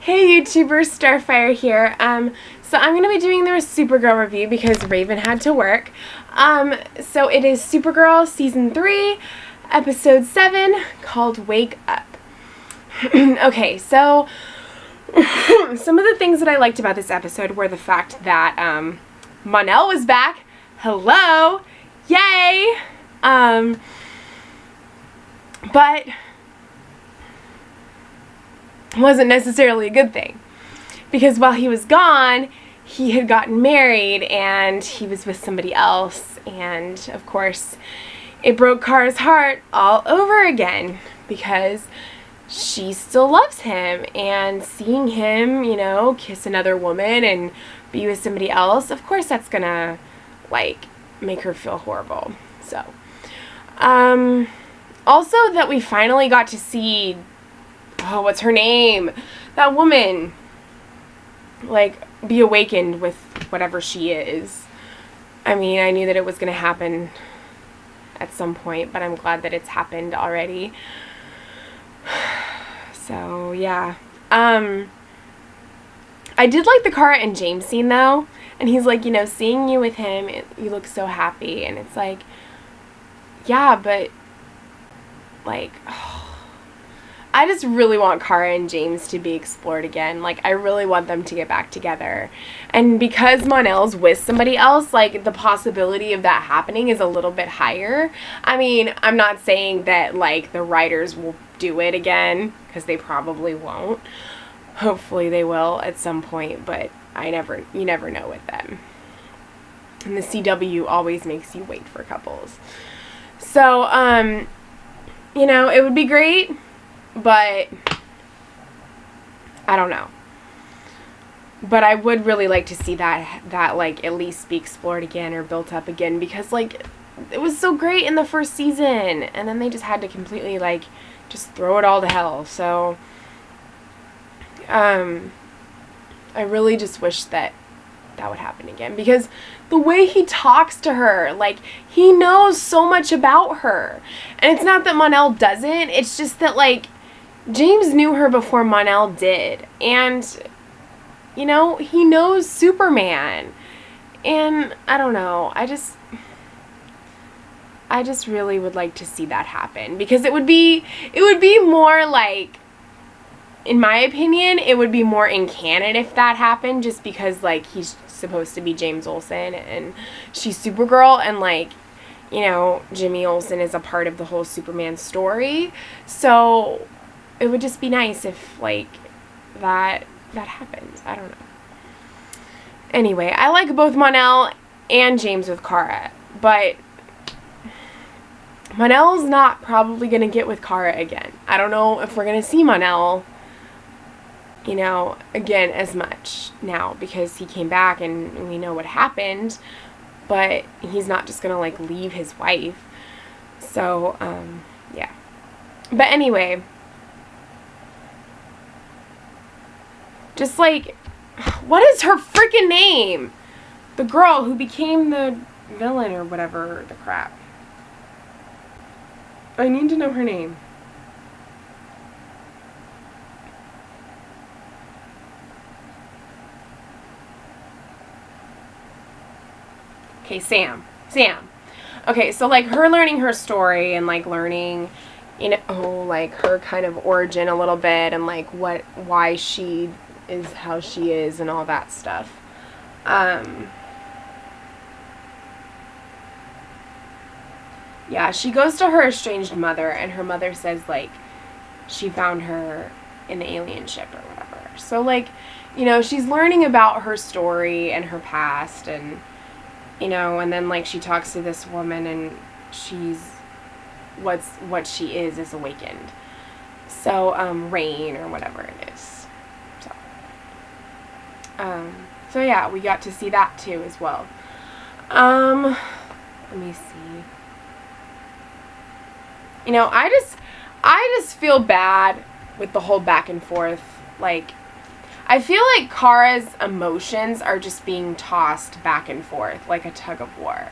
Hey YouTubers, Starfire here. So I'm going to be doing their Supergirl review because Raven had to work. So it is Supergirl Season 3, Episode 7, called Wake Up. Okay, so some of the things that I liked about this episode were the fact that Mon-El was back. Hello! Yay! But wasn't necessarily a good thing, because while he was gone, he had gotten married and he was with somebody else, and of course it broke Kara's heart all over again because she still loves him, and seeing him, you know, kiss another woman and be with somebody else, of course that's gonna like make her feel horrible. So also that we finally got to see, oh, what's her name? That woman, like, be awakened with whatever she is. I mean, I knew that it was going to happen at some point, but I'm glad that it's happened already. So, yeah. I did like the Kara and James scene, though. And he's like, you know, seeing you with him, you look so happy. And it's like, yeah, but, like, oh, I just really want Kara and James to be explored again. Like, I really want them to get back together. And because Mon-El's with somebody else, like, the possibility of that happening is a little bit higher. I mean, I'm not saying that, like, the writers will do it again, because they probably won't. Hopefully they will at some point, but you never know with them. And the CW always makes you wait for couples. So, you know, it would be great, but I don't know. But I would really like to see that like at least be explored again or built up again, because like it was so great in the first season, and then they just had to completely like just throw it all to hell. So I really just wish that would happen again, because the way he talks to her, like, he knows so much about her. And it's not that Mon-El doesn't, it's just that, like, James knew her before Mon-El did. And, you know, he knows Superman. And, I don't know, I just really would like to see that happen, because it would be more like, in my opinion, it would be more in canon if that happened, just because, like, he's supposed to be James Olsen and she's Supergirl, and, like, you know, Jimmy Olsen is a part of the whole Superman story. So it would just be nice if, like, that happens. I don't know. Anyway, I like both Mon-El and James with Kara, but Mon-El's not probably going to get with Kara again. I don't know if we're going to see Mon-El, you know, again as much now, because he came back and we know what happened, but he's not just gonna like leave his wife. So yeah, but anyway, just like, what is her freaking name, the girl who became the villain or whatever the crap? I need to know her name. Okay, Sam. Okay, so, like, her learning her story and, like, learning, you know, like, her kind of origin a little bit, and, like, why she is how she is and all that stuff. Yeah, she goes to her estranged mother, and her mother says, like, she found her in the alien ship or whatever. So, like, you know, she's learning about her story and her past, and, you know, and then, like, she talks to this woman, and she's, what she is awakened. So, Rain, or whatever it is. So yeah, we got to see that, too, as well. Let me see. You know, I just feel bad with the whole back and forth, like, I feel like Kara's emotions are just being tossed back and forth like a tug of war,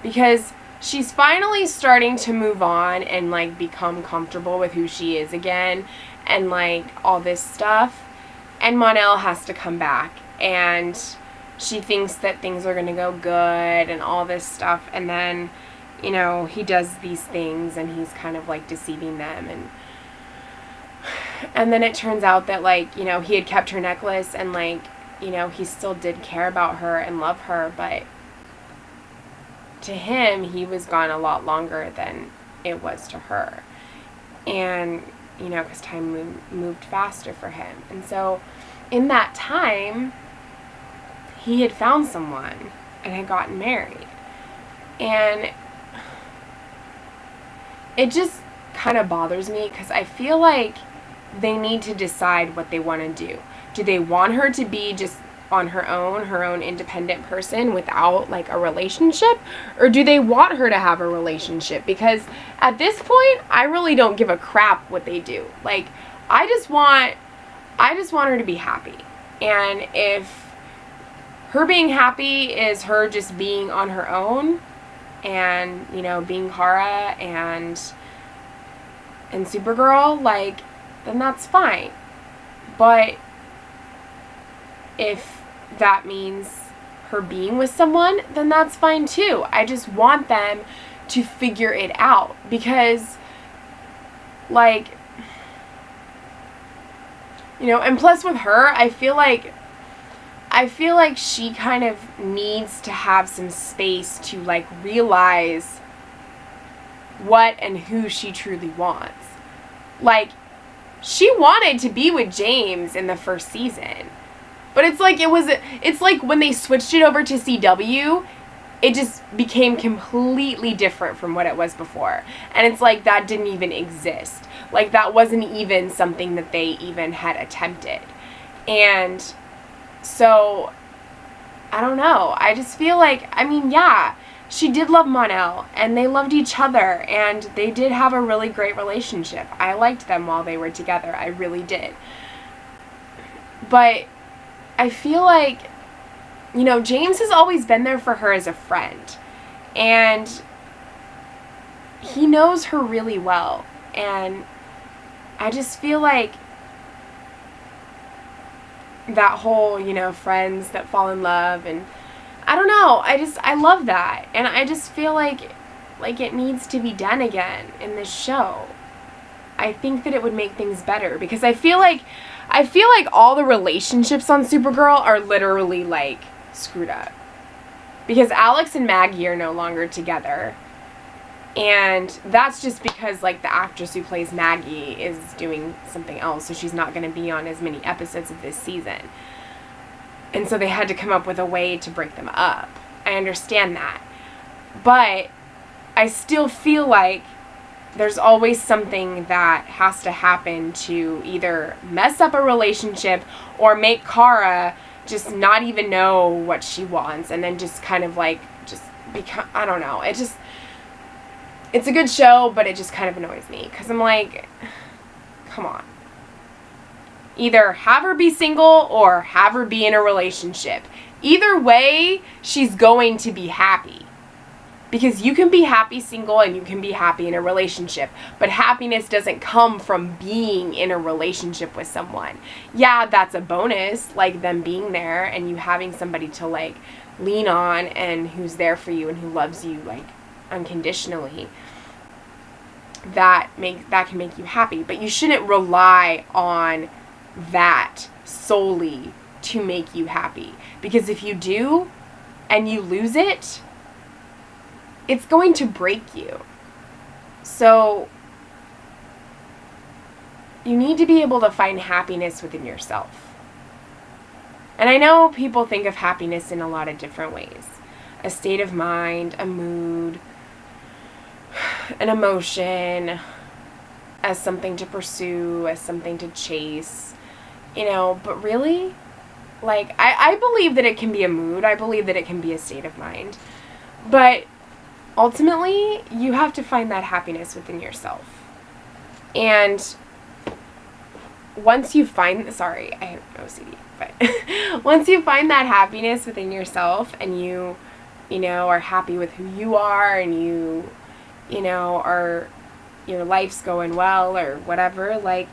because she's finally starting to move on and, like, become comfortable with who she is again and, like, all this stuff. and Mon-El has to come back, and she thinks that things are going to go good and all this stuff, and then, you know, he does these things and he's kind of like deceiving them, and then it turns out that, like, you know, he had kept her necklace, and, like, you know, he still did care about her and love her, but to him, he was gone a lot longer than it was to her. And, you know, because time moved faster for him. And so in that time, he had found someone and had gotten married. And it just kind of bothers me because I feel like they need to decide what they want to do. Do they want her to be just on her own independent person without, like, a relationship? Or do they want her to have a relationship? Because at this point, I really don't give a crap what they do. Like, I just want her to be happy. And if her being happy is her just being on her own and, you know, being Kara and Supergirl, like, then that's fine. But if that means her being with someone, then that's fine too. I just want them to figure it out, because, like, you know, and plus with her, I feel like she kind of needs to have some space to, like, realize what and who she truly wants. Like, she wanted to be with James in the first season. But it's like when they switched it over to CW, it just became completely different from what it was before. And it's like that didn't even exist. Like, that wasn't even something that they even had attempted. And so, I don't know. I just feel like, I mean, yeah, she did love Mon-El, and they loved each other, and they did have a really great relationship. I liked them while they were together. I really did. But I feel like, you know, James has always been there for her as a friend. And he knows her really well. And I just feel like that whole, you know, friends that fall in love, and I don't know, I love that. And I just feel like it needs to be done again in this show. I think that it would make things better, because I feel like all the relationships on Supergirl are literally, like, screwed up. Because Alex and Maggie are no longer together. And that's just because, like, the actress who plays Maggie is doing something else, so she's not going to be on as many episodes of this season. And so they had to come up with a way to break them up. I understand that. But I still feel like there's always something that has to happen to either mess up a relationship or make Kara just not even know what she wants, and then just kind of, like, just become, I don't know. It's a good show, but it just kind of annoys me, because I'm like, come on. Either have her be single or have her be in a relationship. Either way, she's going to be happy. Because you can be happy single and you can be happy in a relationship. But happiness doesn't come from being in a relationship with someone. Yeah, that's a bonus, like them being there and you having somebody to, like, lean on and who's there for you and who loves you, like, unconditionally. That can make you happy. But you shouldn't rely on that solely to make you happy. Because if you do and you lose it, it's going to break you. So you need to be able to find happiness within yourself. And I know people think of happiness in a lot of different ways. A state of mind, a mood, an emotion, as something to pursue, as something to chase, you know, but really, like, I believe that it can be a mood. I believe that it can be a state of mind. But ultimately, you have to find that happiness within yourself. And once you find, sorry, I have OCD, but once you find that happiness within yourself and you know, are happy with who you are and you know, are, your life's going well or whatever, like,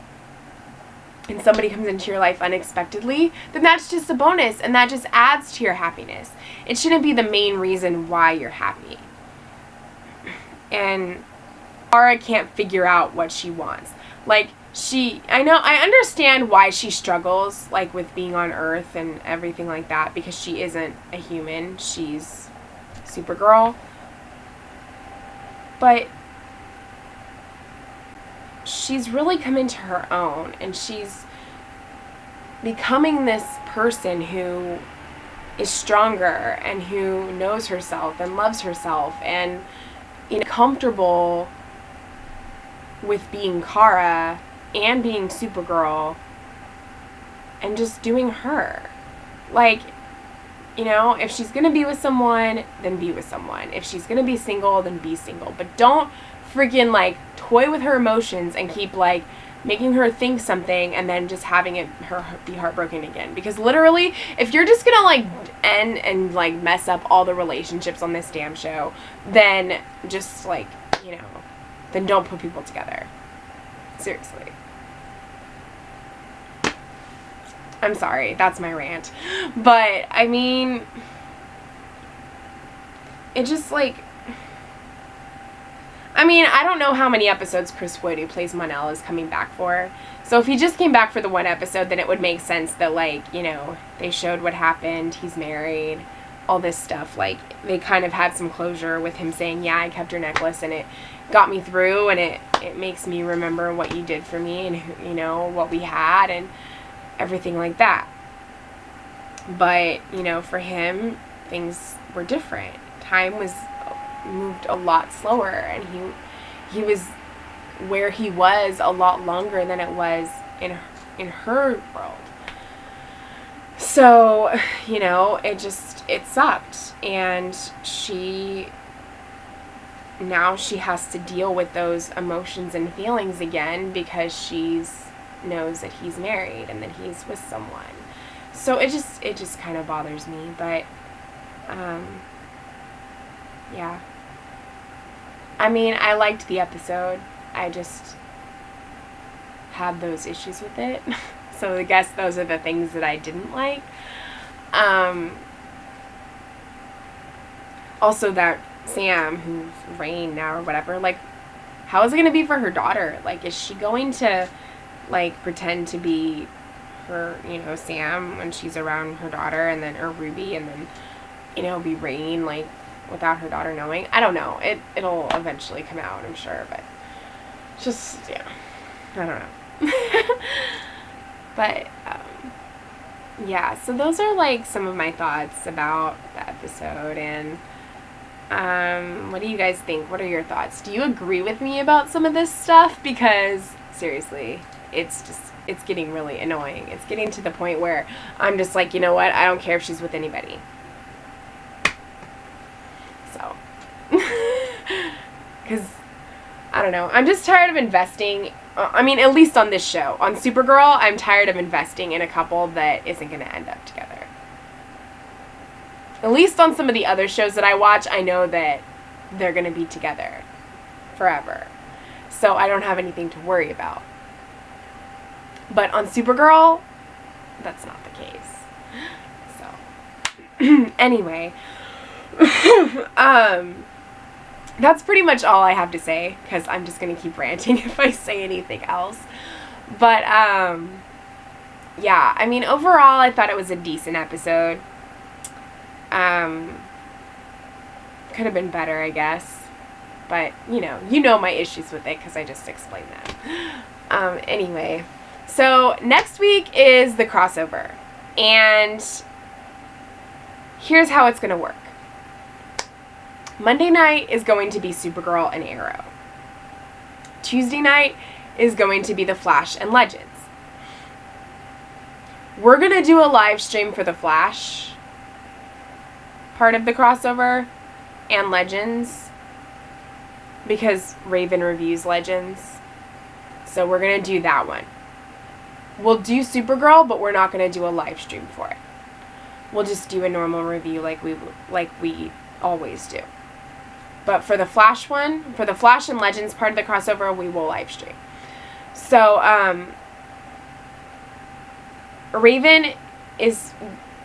and somebody comes into your life unexpectedly, then that's just a bonus, and that just adds to your happiness. It shouldn't be the main reason why you're happy. And Kara can't figure out what she wants. Like, I understand why she struggles, like, with being on Earth and everything like that, because she isn't a human. She's Supergirl. But she's really come into her own, and she's becoming this person who is stronger and who knows herself and loves herself and, comfortable with being Kara and being Supergirl and just doing her. Like, if she's going to be with someone, then be with someone. If she's going to be single, then be single. But don't freaking, like, toy with her emotions and keep, like, making her think something and then just having her be heartbroken again. Because literally, if you're just going to, like, end and, like, mess up all the relationships on this damn show, then just, like, then don't put people together. Seriously. I'm sorry, that's my rant. But, I mean, it just, like, I don't know how many episodes Chris Wood, who plays Mon-El, is coming back for. So if he just came back for the one episode, then it would make sense that, like, they showed what happened, he's married, all this stuff. Like, they kind of had some closure with him saying, yeah, I kept your necklace and it got me through, and it makes me remember what you did for me and, what we had and everything like that. But, for him, things were different. Time was moved a lot slower, and he was where he was a lot longer than it was in her world. So, it sucked, and now she has to deal with those emotions and feelings again because knows that he's married and that he's with someone. So it just kind of bothers me, but yeah. I liked the episode. I just had those issues with it. So I guess those are the things that I didn't like. Also that Sam, who's Rain now or whatever, like, how is it going to be for her daughter? Like, is she going to, like, pretend to be her, Sam when she's around her daughter, and then, or Ruby, and then, be Rain, like, without her daughter knowing? I don't know. It'll eventually come out, I'm sure, but just, yeah, I don't know. But, yeah, so those are, like, some of my thoughts about the episode, and what do you guys think? What are your thoughts? Do you agree with me about some of this stuff? Because, seriously, it's getting really annoying. It's getting to the point where I'm just like, you know what? I don't care if she's with anybody. So, because, I don't know. I'm just tired of investing. At least on this show. On Supergirl, I'm tired of investing in a couple that isn't going to end up together. At least on some of the other shows that I watch, I know that they're going to be together forever. So I don't have anything to worry about. But on Supergirl, that's not the case. So, anyway, that's pretty much all I have to say, because I'm just going to keep ranting if I say anything else. But, yeah, overall, I thought it was a decent episode. Could have been better, I guess. But, you know my issues with it, because I just explained that. Anyway, so next week is the crossover. And here's how it's going to work. Monday night is going to be Supergirl and Arrow. Tuesday night is going to be The Flash and Legends. We're going to do a live stream for The Flash part of the crossover and Legends, because Raven reviews Legends. So we're going to do that one. We'll do Supergirl, but we're not going to do a live stream for it. We'll just do a normal review like we always do. But for the Flash one, for the Flash and Legends part of the crossover, we will live stream. So, Raven is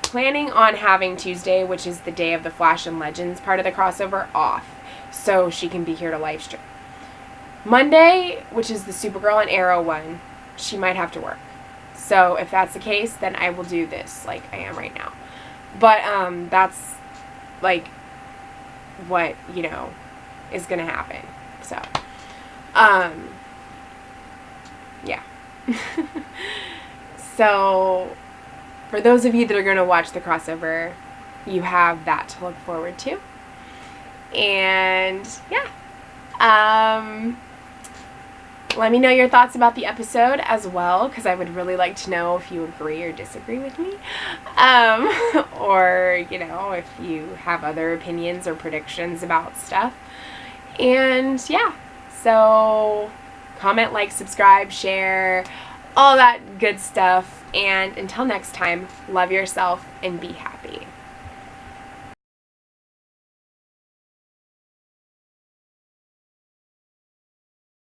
planning on having Tuesday, which is the day of the Flash and Legends part of the crossover, off, so she can be here to live stream. Monday, which is the Supergirl and Arrow one, she might have to work. So if that's the case, then I will do this like I am right now. But that's like what, you know, is gonna happen. So yeah. So for those of you that are going to watch the crossover, you have that to look forward to. And yeah, let me know your thoughts about the episode as well, because I would really like to know if you agree or disagree with me, or, you know, if you have other opinions or predictions about stuff. And yeah, so comment, like, subscribe, share, all that good stuff. And until next time, love yourself and be happy.